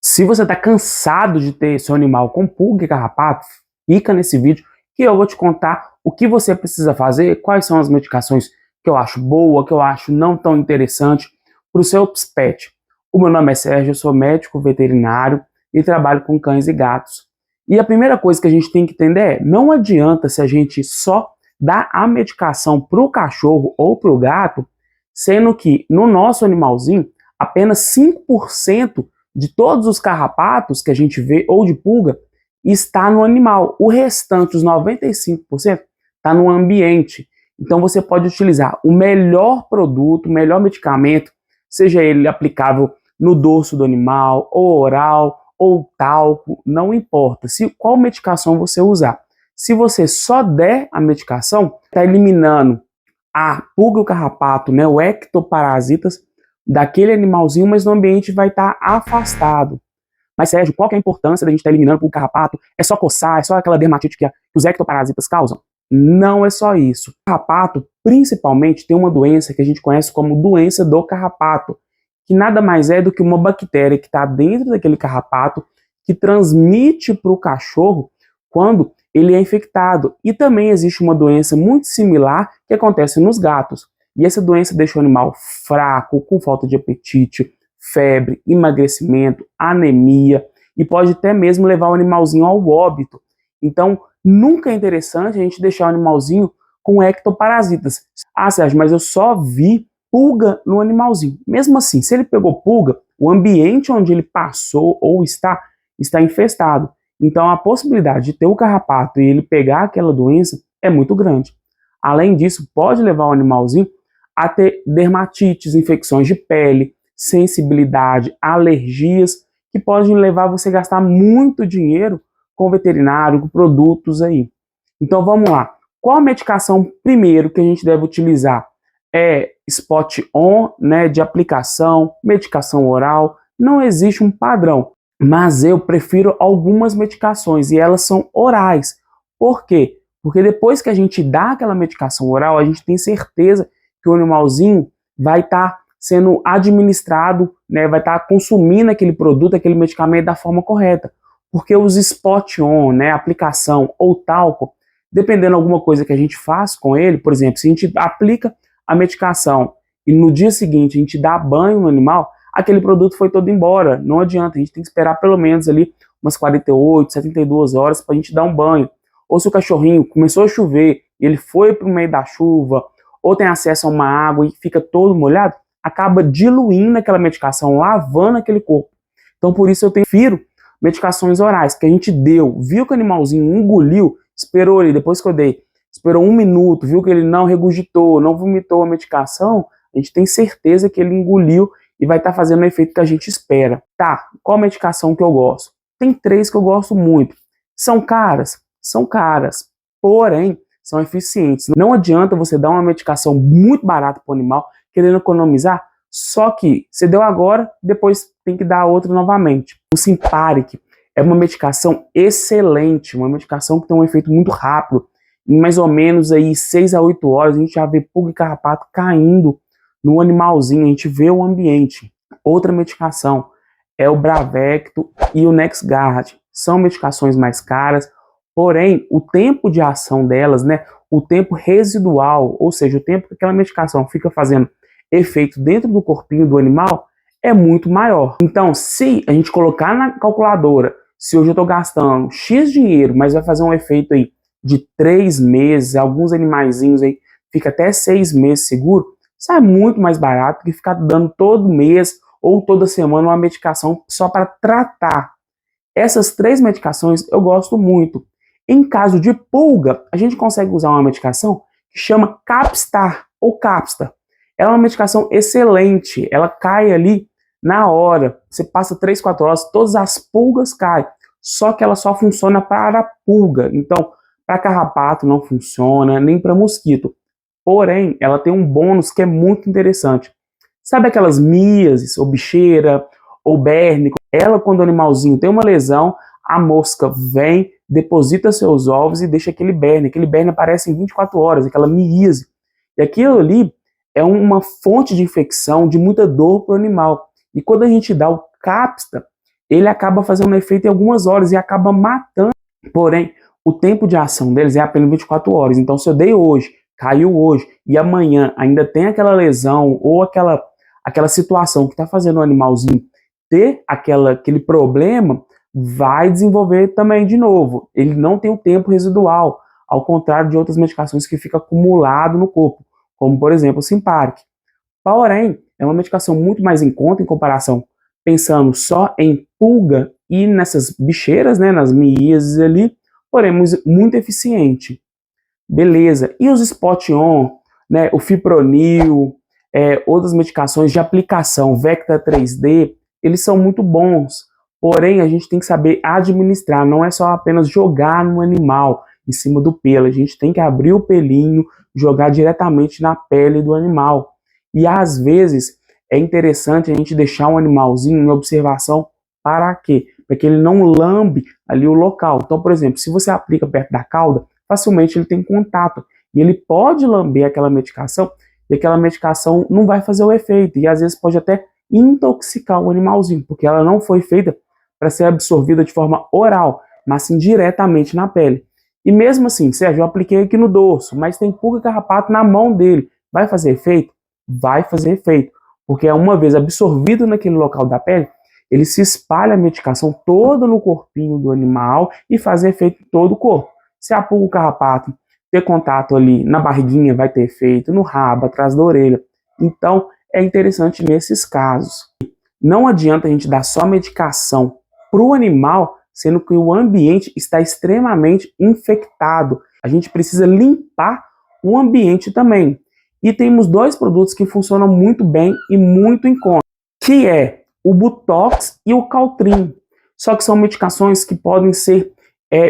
Se você está cansado de ter seu animal com pulga e carrapato, fica nesse vídeo que eu vou te contar o que você precisa fazer, quais são as medicações que eu acho boa, que eu acho não tão interessante para o seu pet. O meu nome é Sérgio, eu sou médico veterinário e trabalho com cães e gatos. E a primeira coisa que a gente tem que entender é, não adianta se a gente só dar a medicação para o cachorro ou para o gato, sendo que no nosso animalzinho, apenas 5% de todos os carrapatos que a gente vê, ou de pulga, está no animal. O restante, os 95%, está no ambiente. Então você pode utilizar o melhor produto, o melhor medicamento, seja ele aplicável no dorso do animal, ou oral, ou talco, não importa qual medicação você usar. Se você só der a medicação, está eliminando a pulga e o carrapato, né, o ectoparasitas, daquele animalzinho, mas no ambiente vai estar afastado. Mas, Sérgio, qual que é a importância da gente estar eliminando pulga e carrapato? É só coçar? É só aquela dermatite que os ectoparasitas causam? Não é só isso. O carrapato, principalmente, tem uma doença que a gente conhece como doença do carrapato, que nada mais é do que uma bactéria que está dentro daquele carrapato que transmite para o cachorro quando ele é infectado. E também existe uma doença muito similar que acontece nos gatos. E essa doença deixa o animal fraco, com falta de apetite, febre, emagrecimento, anemia e pode até mesmo levar o animalzinho ao óbito. Então, nunca é interessante a gente deixar o animalzinho com ectoparasitas. Ah, Sérgio, mas eu só vi pulga no animalzinho. Mesmo assim, se ele pegou pulga, o ambiente onde ele passou ou está infestado. Então, a possibilidade de ter o carrapato e ele pegar aquela doença é muito grande. Além disso, pode levar o animalzinho a ter dermatites, infecções de pele, sensibilidade, alergias, que podem levar você a gastar muito dinheiro com veterinário, com produtos aí. Então vamos lá. Qual a medicação primeiro que a gente deve utilizar? É spot on, né, de aplicação, medicação oral. Não existe um padrão, mas eu prefiro algumas medicações e elas são orais. Por quê? Porque depois que a gente dá aquela medicação oral, a gente tem certeza que o animalzinho vai estar sendo administrado, né, vai estar consumindo aquele produto, aquele medicamento da forma correta. Porque os spot on, né, aplicação ou talco, dependendo de alguma coisa que a gente faz com ele, por exemplo, se a gente aplica a medicação e no dia seguinte a gente dá banho no animal, aquele produto foi todo embora. Não adianta, a gente tem que esperar pelo menos ali umas 48, 72 horas para a gente dar um banho. Ou se o cachorrinho começou a chover, ele foi para o meio da chuva, ou tem acesso a uma água e fica todo molhado, acaba diluindo aquela medicação, lavando aquele corpo. Então por isso eu prefiro medicações orais, que a gente deu, viu que o animalzinho engoliu, esperou ali, depois que eu dei, esperou 1 minuto, viu que ele não regurgitou, não vomitou a medicação, a gente tem certeza que ele engoliu e vai estar fazendo o efeito que a gente espera. Tá, qual medicação que eu gosto? Tem 3 que eu gosto muito. São caras? São caras, porém são eficientes. Não adianta você dar uma medicação muito barata para o animal, querendo economizar, só que você deu agora, depois tem que dar outra novamente. O Simparic é uma medicação excelente, uma medicação que tem um efeito muito rápido. Em mais ou menos aí 6 a 8 horas a gente já vê pulga e carrapato caindo no animalzinho, a gente vê o ambiente. Outra medicação é o Bravecto e o NexGard. São medicações mais caras, porém o tempo de ação delas, né, o tempo residual, ou seja, o tempo que aquela medicação fica fazendo efeito dentro do corpinho do animal, é muito maior. Então, se a gente colocar na calculadora, se hoje eu estou gastando X dinheiro, mas vai fazer um efeito aí de 3 meses, alguns animaizinhos aí fica até 6 meses seguro, sai muito mais barato que ficar dando todo mês ou toda semana uma medicação só para tratar. Essas 3 medicações eu gosto muito. Em caso de pulga, a gente consegue usar uma medicação que chama Capstar ou Capstar. Ela é uma medicação excelente, ela cai ali na hora. Você passa 3, 4 horas, todas as pulgas caem. Só que ela só funciona para pulga. Então, para carrapato não funciona, nem para mosquito. Porém, ela tem um bônus que é muito interessante. Sabe aquelas miases, ou bicheira, ou berne? Ela, quando o animalzinho tem uma lesão, a mosca vem, deposita seus ovos e deixa aquele berne. Aquele berne aparece em 24 horas, aquela miíase. E aquilo ali é uma fonte de infecção, de muita dor para o animal. E quando a gente dá o Capstar, ele acaba fazendo efeito em algumas horas e acaba matando. Porém, o tempo de ação deles é apenas 24 horas. Então, se eu dei hoje, caiu hoje, e amanhã ainda tem aquela lesão ou aquela situação que está fazendo o animalzinho ter aquele problema, vai desenvolver também de novo. Ele não tem o tempo residual, ao contrário de outras medicações que fica acumulado no corpo, como, por exemplo, o Simparic. Porém, é uma medicação muito mais em conta em comparação, pensando só em pulga e nessas bicheiras, né, nas miíases ali, porém muito eficiente. Beleza. E os Spot-on, né, o Fipronil, outras medicações de aplicação, Vecta 3D, eles são muito bons. Porém, a gente tem que saber administrar, não é só apenas jogar no animal, em cima do pelo. A gente tem que abrir o pelinho, jogar diretamente na pele do animal. E às vezes é interessante a gente deixar um animalzinho em observação para quê? Para que ele não lambe ali o local. Então, por exemplo, se você aplica perto da cauda, facilmente ele tem contato e ele pode lamber aquela medicação e aquela medicação não vai fazer o efeito e às vezes pode até intoxicar o animalzinho, porque ela não foi feita para ser absorvida de forma oral, mas sim diretamente na pele. E mesmo assim, Sérgio, eu apliquei aqui no dorso, mas tem pulga e carrapato na mão dele. Vai fazer efeito? Vai fazer efeito, porque uma vez absorvido naquele local da pele, ele se espalha a medicação toda no corpinho do animal e faz efeito em todo o corpo. Se a pulga, o carrapato ter contato ali na barriguinha, vai ter efeito no rabo, atrás da orelha. Então, é interessante nesses casos. Não adianta a gente dar só medicação para o animal, sendo que o ambiente está extremamente infectado. A gente precisa limpar o ambiente também. E temos dois produtos que funcionam muito bem e muito em conta, que é o Butox e o Caltrim. Só que são medicações que podem ser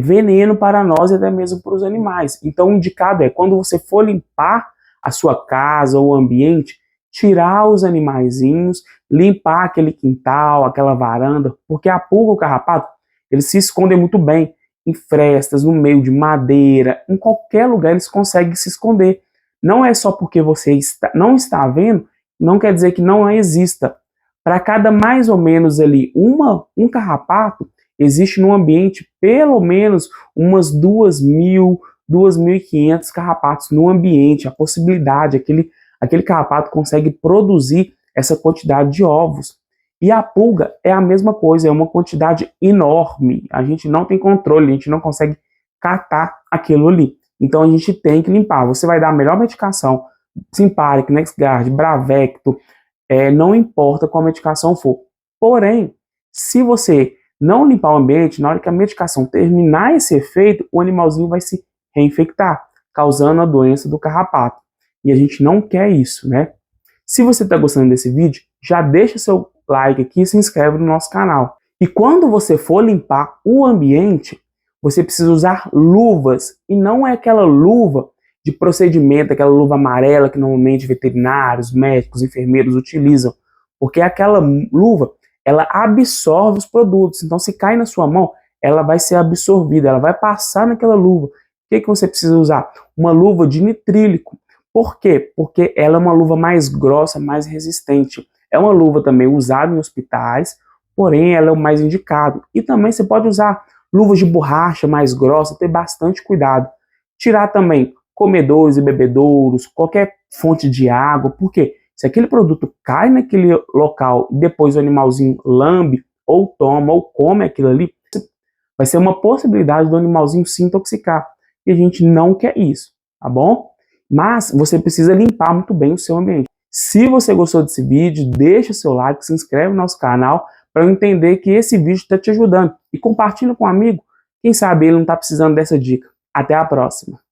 veneno para nós e até mesmo para os animais. Então, o indicado é, quando você for limpar a sua casa ou o ambiente, tirar os animaizinhos, limpar aquele quintal, aquela varanda, porque a pulga ou o carrapato, eles se escondem muito bem em frestas, no meio de madeira, em qualquer lugar eles conseguem se esconder. Não é só porque você não está vendo, não quer dizer que não exista. Para cada mais ou menos ali um carrapato, existe no ambiente pelo menos umas 2.000, 2.500 carrapatos no ambiente. A possibilidade, aquele carrapato consegue produzir essa quantidade de ovos. E a pulga é a mesma coisa, é uma quantidade enorme. A gente não tem controle, a gente não consegue catar aquilo ali. Então a gente tem que limpar. Você vai dar a melhor medicação, Simparic, NexGard, Bravecto, não importa qual medicação for. Porém, se você não limpar o ambiente, na hora que a medicação terminar esse efeito, o animalzinho vai se reinfectar, causando a doença do carrapato. E a gente não quer isso, né? Se você está gostando desse vídeo, já deixa seu like aqui e se inscreve no nosso canal. E quando você for limpar o ambiente, você precisa usar luvas, e não é aquela luva de procedimento, aquela luva amarela que normalmente veterinários, médicos, enfermeiros utilizam, porque aquela luva, ela absorve os produtos, então se cai na sua mão, ela vai ser absorvida, ela vai passar naquela luva. O que você precisa usar? Uma luva de nitrílico. Por quê? Porque ela é uma luva mais grossa, mais resistente. É uma luva também usada em hospitais, porém ela é o mais indicado. E também você pode usar luvas de borracha mais grossa, ter bastante cuidado. Tirar também comedouros e bebedouros, qualquer fonte de água, porque se aquele produto cai naquele local e depois o animalzinho lambe, ou toma, ou come aquilo ali, vai ser uma possibilidade do animalzinho se intoxicar. E a gente não quer isso, tá bom? Mas você precisa limpar muito bem o seu ambiente. Se você gostou desse vídeo, deixa seu like, se inscreve no nosso canal para eu entender que esse vídeo está te ajudando. E compartilha com um amigo, quem sabe ele não está precisando dessa dica. Até a próxima!